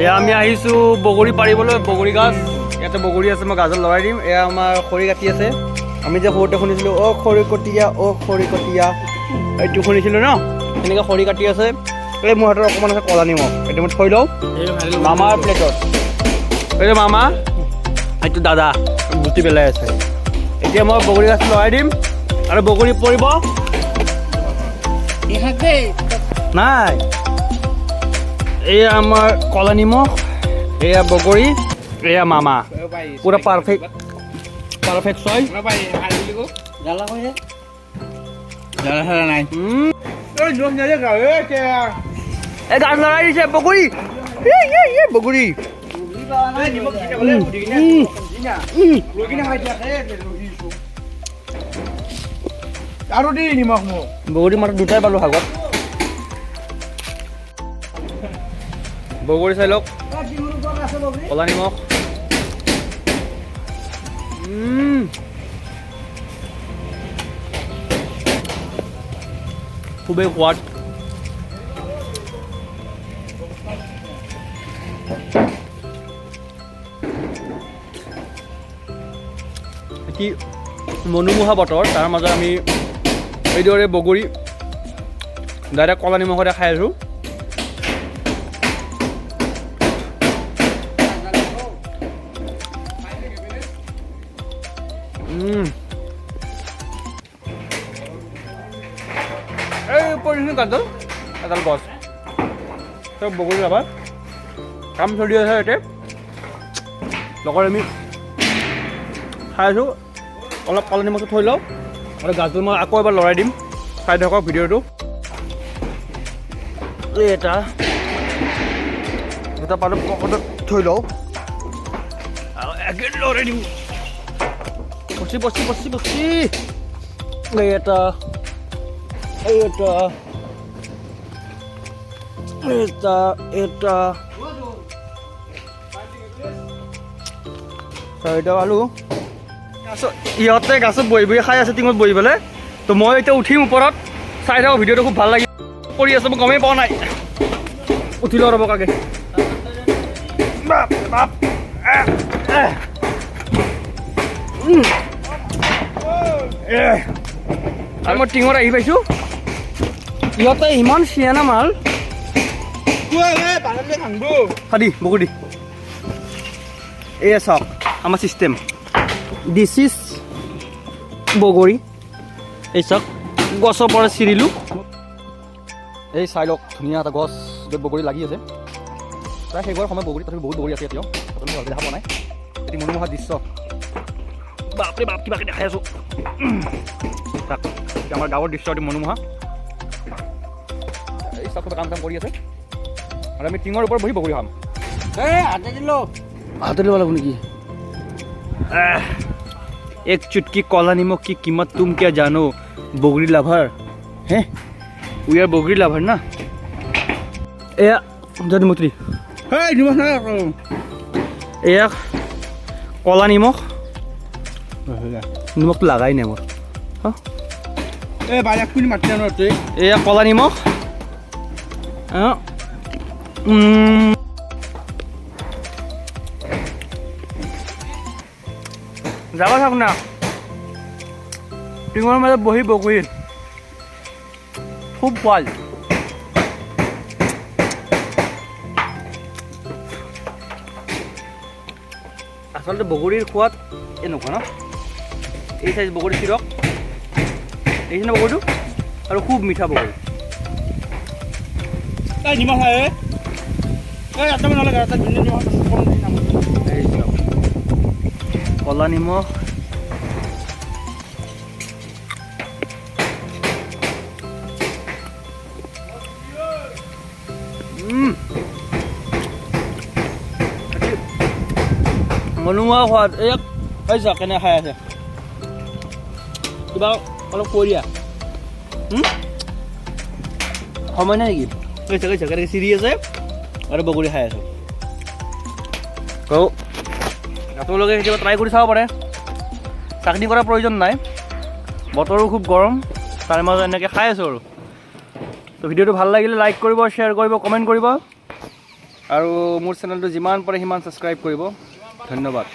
এয়া আমি আহিছোঁ বগৰী পাৰিবলৈ, বগৰী গাছ। ইয়াতে বগৰী আছে, মই গাছত লগাই দিম। এয়া আমাৰ খৰি কাটি আছে। আমি যে সৰুতে শুনিছিলোঁ অ' খৰি কটীয়া, অ' খৰি কটীয়া, এইটো শুনিছিলোঁ ন? এনেকৈ খৰি কাটি আছে। এই মোৰ হাতত অকণমান আছে ক'লা নিমখ, এইটো মই থৈ লওঁ মামাৰ প্লেটত। এইটো মামা, এইটো দাদা গুটি পেলাই আছে। এতিয়া মই বগৰী গাছ লগাই দিম আৰু বগৰী পৰিব নাই। এয়া আমাৰ ক'লা নিমখ, এয়া বগৰী, এয়া মামা। পুৰা পাৰফেক্ট চইচ। এই গাছ লগাই দিছে বগৰী, বগৰী। আৰু দি নিমখ মোক বগৰী মাত্ৰ দুটাই পালোঁ ভাগত। বগৰী চাই লওক, ক'লা নিমখ। খুবেই সোৱাদ। কি মনোমোহা বতৰ, তাৰ মাজত আমি এইদৰে বগৰী ডাইৰেক্ট ক'লা নিমখতে খাই আছোঁ। এই পৰিছিল কাঠডাল, এডাল গছ, চব বগৰী লাভাৰ কাম চলি আছে ইয়াতে। লগত আমি খাই আছোঁ। অলপ ক'লা নিমখটো থৈ লওঁ আৰু গাছটো মই আকৌ এবাৰ লৰাই দিম। চাই থাকক ভিডিঅ'টো। এটা দুটা পাত পকেটত থৈ লওঁ আৰু একে লৰাই দিম। পচি এটা চাৰিটা আলু। ইহঁতে গাছত বহি বহি খাই আছে, টিঙত বহি পেলাই। তো মই এতিয়া উঠিম ওপৰত, চাই থাকোঁ ভিডিঅ'টো। খুব ভাল লাগি কৰি আছে, মই গমেই পোৱা নাই। উঠিলোঁ ৰ'ব কাকে। আৰু মই টিঙত আহি পাইছোঁ। ইহঁতে ইমান চিয়ানা মাল। খাদি বগৰী এয়া চাওক আমাৰ চিষ্টেম। দিছ ইজ বগৰী। এই চাওক গছৰ পৰা চিৰিলোঁ। এই চাই লওক, ধুনীয়া এটা গছ য'ত বগৰী লাগি আছে। প্ৰায় শেষ হোৱাৰ সময়ত বগৰী, তথাপি বহুত বগৰী আছে এতিয়াও। আপোনালোকে ভালকৈ দেখা পোৱা নাই। এটি মনোমোহা দৃশ্য। বাপৰে বাপ, কিবাকে দেখাই আছোঁ। আমাৰ গাঁৱৰ দৃশ্য অতি মনোমোহা। এই চাওক কাম কৰি আছে আৰু আমি টিঙৰ ওপৰত বহি বগৰী খাম। হাতে ল'ব লাগিব নেকি? एक चुटकी कला निमक की कीमत तुम क्या जानो बोगरी लाभार है। वी आर बोगरी लाभार ना। एया जन्मत्री एया कला निमख निमख लगाई नहीं मोर। एया कला निमख যাবা থাক না টিঙৰ মাজত বহি বগৰী খুব সোৱাদ। আচলতে বগৰীৰ সোৱাদ এনেকুৱা ন। এই চাইজ বগৰী চিৰক এই ন বগৰীটো আৰু খুব মিঠা বগৰী। নিমখ কলা নিমখ মনোমোহা সোৱাদ। এক চাওক কেনে খাই আছে, কিবা অলপ কৈ দিয়া। সময় নাই নেকি? কেনেকৈ চিৰি আছে আৰু বগৰী খাই আছোঁ। আপোনালোকে কেতিয়াবা ট্ৰাই কৰি চাব পাৰে। চাটনি কৰাৰ প্ৰয়োজন নাই, বতৰো খুব গৰম, তাৰ মাজত এনেকৈ খাই আছোঁ আৰু। তো ভিডিঅ'টো ভাল লাগিলে লাইক কৰিব, শ্বেয়াৰ কৰিব, কমেণ্ট কৰিব। আৰু মোৰ চেনেলটো যিমান পাৰে সিমান ছাবস্ক্ৰাইব কৰিব ধন্যবাদ